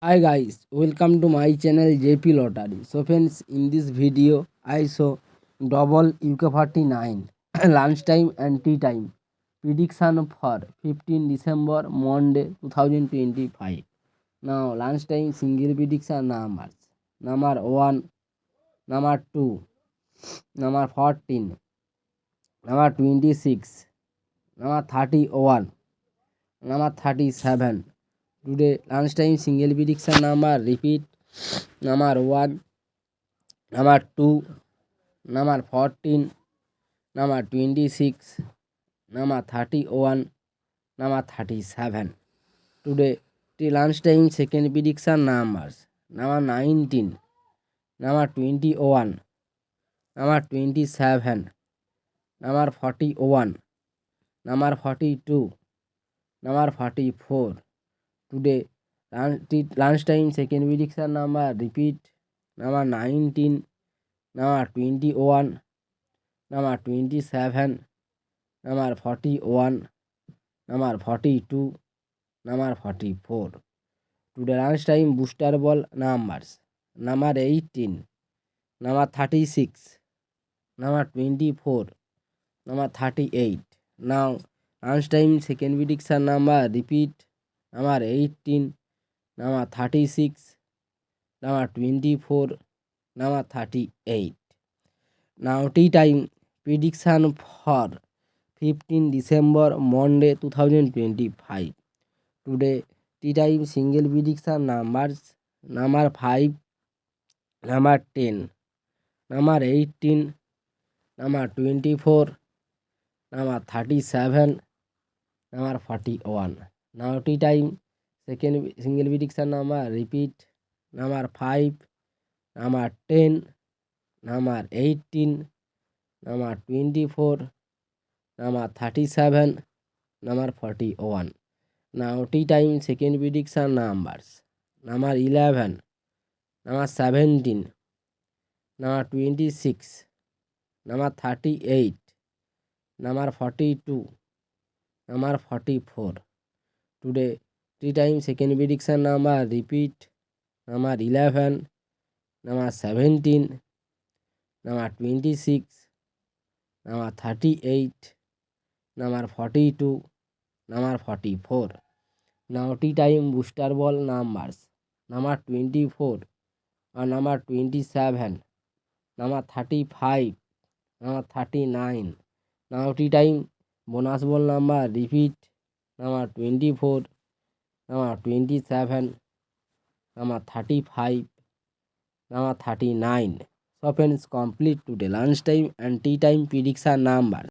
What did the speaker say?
Hi guys, welcome to my channel JP Lottery. So friends, in this video I show double UK49 lunchtime and tea time prediction for 15 December Monday 2025. Now lunchtime single prediction numbers: number 1, number 2, number 14, number 26, number 31, number 37. Today lunchtime single prediction number repeat: number 1, number 2, number 14, number 26, number 31, number 37. Today till lunchtime second prediction numbers: number 19, number 21, number 27, number 41, number 42, number 44. Today till lunchtime second prediction number repeat: number 19, number 21, number 27, number 41, number 42, number 44. Today lunchtime booster ball numbers: number 18, number 36, number 24, number 38. Now lunchtime second prediction number repeat: number 18, number 36, number 24, number 38. Now tea time prediction for 15 December Monday 2025. Today tea time single prediction numbers: number 5, number 10, number 18, number 24, number 37, number 41. Now tea time second single prediction number repeat: number 5, number 10, number 18, number 24, number 37, number 41. Now tea time second prediction numbers: number 11, number 17, number 26, number 38, number 42, number 44. Today tea time second prediction number repeat: number 11, number 17, number 26, number 38, number 42, number 44. Now tea time booster ball numbers: number 24 or number 27, number 35, number 39. Now tea time bonus ball number repeat: number 24, number 27, number 35, number 39. So friends, complete today lunchtime and tea time prediction numbers.